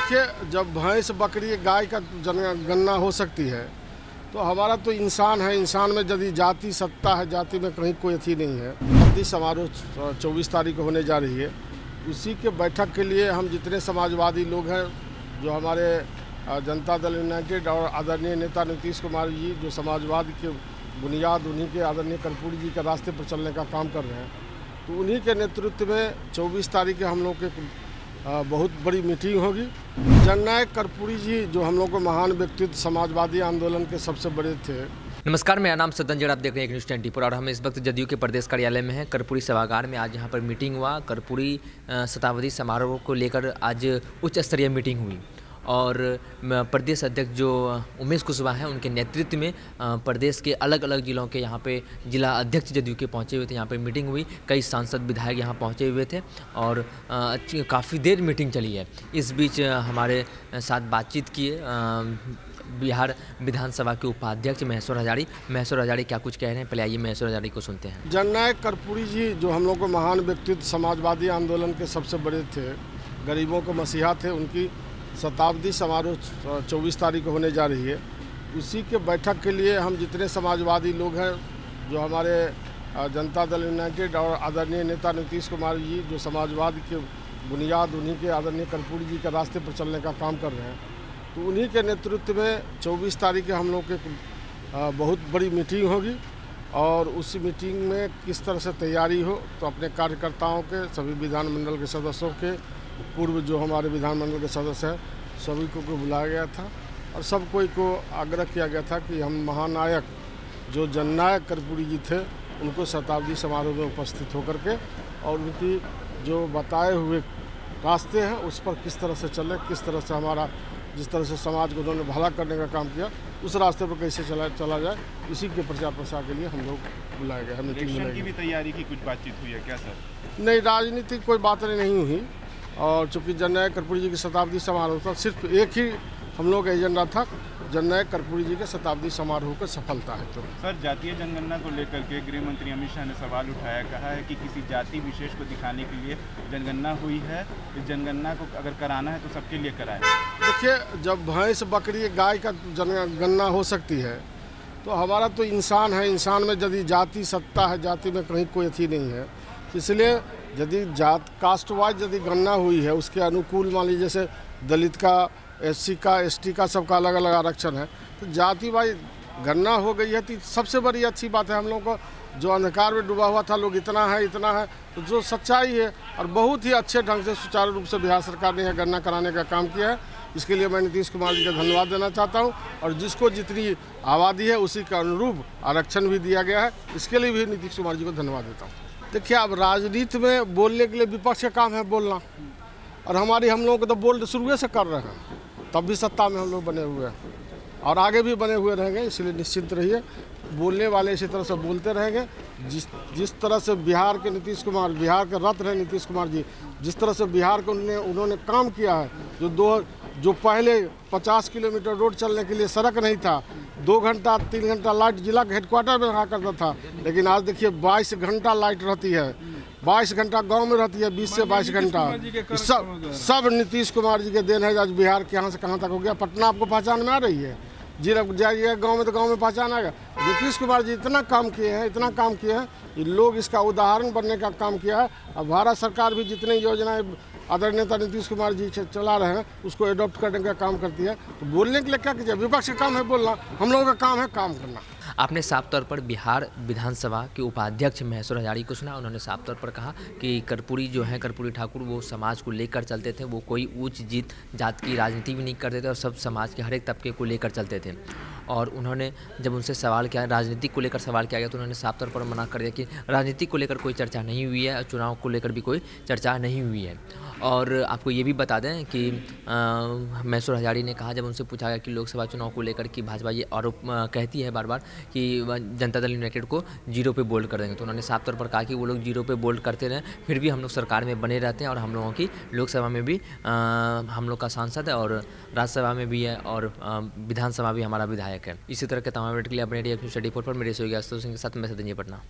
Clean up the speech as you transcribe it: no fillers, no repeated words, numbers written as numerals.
देखिए, जब भैंस बकरी गाय का जनगणना हो सकती है तो हमारा तो इंसान है। इंसान में यदि जाति सत्ता है, जाति में कहीं कोई अथी नहीं है। भर्ती समारोह 24 तारीख को होने जा रही है। उसी के बैठक के लिए हम जितने समाजवादी लोग हैं, जो हमारे जनता दल यूनाइटेड और आदरणीय नेता नीतीश कुमार जी, जो समाजवाद के बुनियाद उन्हीं के आदरणीय कर्पूरी जी के रास्ते पर चलने का काम कर रहे हैं, तो उन्हीं के नेतृत्व में 24 तारीख के हम लोग के बहुत बड़ी मीटिंग होगी। जननायक कर्पूरी जी, जो हम लोग को महान व्यक्तित्व समाजवादी आंदोलन के सबसे बड़े थे। नमस्कार, मेरा नाम सदन, आप देख रहे हैं एक न्यूज़ 24 और हम इस वक्त जदयू के प्रदेश कार्यालय में हैं। कर्पूरी सभागार में आज यहाँ पर मीटिंग हुआ। कर्पूरी शताब्दी समारोह को लेकर आज उच्च स्तरीय मीटिंग हुई और प्रदेश अध्यक्ष जो उमेश कुशवाहा हैं, उनके नेतृत्व में प्रदेश के अलग अलग जिलों के यहाँ पे जिला अध्यक्ष जदयू के पहुँचे हुए थे। यहाँ पे मीटिंग हुई, कई सांसद विधायक यहाँ पहुँचे हुए थे और काफ़ी देर मीटिंग चली है। इस बीच हमारे साथ बातचीत किए बिहार विधानसभा के उपाध्यक्ष महेश्वर हजारी क्या कुछ कह रहे हैं, पहले आइए महेश्वर हजारी को सुनते हैं। जननायक कर्पूरी जी, जो हम लोग को महान व्यक्तित्व समाजवादी आंदोलन के सबसे बड़े थे, गरीबों के मसीहा थे, उनकी शताब्दी समारोह 24 तारीख को होने जा रही है। उसी के बैठक के लिए हम जितने समाजवादी लोग हैं, जो हमारे जनता दल यूनाइटेड और आदरणीय नेता नीतीश कुमार जी, जो समाजवाद के बुनियाद उन्हीं के आदरणीय कर्पूरी जी के रास्ते पर चलने का काम कर रहे हैं, तो उन्हीं के नेतृत्व में 24 तारीख के हम लोग के बहुत बड़ी मीटिंग होगी और उस मीटिंग में किस तरह से तैयारी हो, तो अपने कार्यकर्ताओं के, सभी विधानमंडल के सदस्यों के, पूर्व जो हमारे विधानमंडल के सदस्य हैं, सभी को बुलाया गया था और सब कोई को आग्रह किया गया था कि हम महानायक जो जननायक कर्पूरी जी थे, उनको शताब्दी समारोह में उपस्थित होकर के और उनकी जो बताए हुए रास्ते हैं उस पर किस तरह से चले, किस तरह से हमारा, जिस तरह से समाज को उन्होंने भला करने का काम किया, उस रास्ते पर कैसे चला जाए, इसी के प्रचार प्रसार के लिए हम लोग बुलाए गए हैं। इलेक्शन की भी तैयारी की कुछ बातचीत हुई है क्या सर? नहीं, राजनीतिक कोई बातें नहीं हुई और चूँकि जननायक कर्पूरी जी की शताब्दी समारोह था, सिर्फ एक ही हम लोग का एजेंडा था, जननायक कर्पूरी जी के शताब्दी समारोह की सफलता है। तो सर, जातीय जनगणना को लेकर के गृह मंत्री अमित शाह ने सवाल उठाया, कहा है कि किसी जाति विशेष को दिखाने के लिए जनगणना हुई है। इस जनगणना को अगर कराना है तो सबके लिए कराएं। देखिए, जब भैंस बकरी गाय का जनगणना हो सकती है तो हमारा तो इंसान है। इंसान में यदि जाति सत्ता है, जाति में कहीं कोई अथी नहीं है, इसलिए यदि जात कास्ट वाइज यदि गणना हुई है, उसके अनुकूल मान लीजिए जैसे दलित का, SC का, ST का, सबका अलग अलग आरक्षण है, तो जाति वाइज गणना हो गई है तो सबसे बड़ी अच्छी बात है। हम लोग को जो अंधकार में डूबा हुआ था, लोग इतना है तो जो सच्चाई है और बहुत ही अच्छे ढंग से सुचारू रूप से बिहार सरकार ने यह गणना कराने का काम किया है। इसके लिए मैं नीतीश कुमार जी का धन्यवाद देना चाहता हूं और जिसको जितनी आबादी है उसी के अनुरूप आरक्षण भी दिया गया है, इसके लिए भी नीतीश कुमार जी को धन्यवाद देता हूँ। देखिए, अब राजनीति में बोलने के लिए विपक्ष का काम है बोलना, और हम लोगों को तो बोल शुरू से कर रहे हैं, तब भी सत्ता में हम लोग बने हुए हैं और आगे भी बने हुए रहेंगे। इसलिए निश्चिंत रहिए, बोलने वाले इसी तरह से बोलते रहेंगे। जिस तरह से बिहार के नीतीश कुमार, बिहार के रत्न है नीतीश कुमार जी, जिस तरह से बिहार को उन्होंने काम किया है, जो पहले 50 किलोमीटर रोड चलने के लिए सड़क नहीं था, 2 घंटा 3 घंटा लाइट जिला के हेडक्वार्टर में रहा करता था, लेकिन आज देखिए 22 घंटा लाइट रहती है, 22 घंटा गांव में रहती है, 20 से 22 घंटा। सब नीतीश कुमार जी के देन है। आज बिहार के यहाँ से कहाँ तक हो गया। पटना आपको पहचान में आ रही है, जिला जाइए गांव में तो गांव में पहचान आएगा। नीतीश कुमार जी इतना काम किए हैं, ये लोग इसका उदाहरण बनने का काम किया है। अब भारत सरकार भी जितनी योजनाएं आदरणीय नेता नीतीश कुमार जी चला रहे हैं, उसको एडॉप्ट करने का काम करती है। तो बोलने के लिए क्या कीजिए, विपक्ष का काम है बोलना, हम लोगों का काम है काम करना। आपने साफ तौर पर बिहार विधानसभा के उपाध्यक्ष महेश्वर हजारी को सुना। उन्होंने साफ तौर पर कहा कि कर्पूरी जो है, कर्पूरी ठाकुर, वो समाज को लेकर चलते थे, वो कोई ऊंच जीत जात की राजनीति भी नहीं करते थे और सब समाज के हर एक तबके को लेकर चलते थे। और उन्होंने जब उनसे सवाल किया, राजनीति को लेकर सवाल किया गया, तो उन्होंने साफ तौर पर मना कर दिया कि राजनीति को लेकर कोई चर्चा नहीं हुई है और चुनाव को लेकर भी कोई चर्चा नहीं हुई है। और आपको ये भी बता दें कि महेश्वर हजारी ने कहा, जब उनसे पूछा गया कि लोकसभा चुनाव को लेकर कि भाजपा ये आरोप कहती है बार बार कि जनता दल यूनाइटेड को 0 पे बोल्ड कर देंगे, तो उन्होंने साफ तौर पर कहा कि वो लोग 0 पे बोल्ड करते रहें, फिर भी हम लोग सरकार में बने रहते हैं और हम लोगों की लोकसभा में भी हम लोग का सांसद है और राज्यसभा में भी है और विधानसभा भी हमारा विधायक है। इसी तरह के तमाम अपडेट के लिए अपने न्यूज़ 24 पर मेरे सहयोगी आशुतोष सिंह के साथ मैं सदन पटना।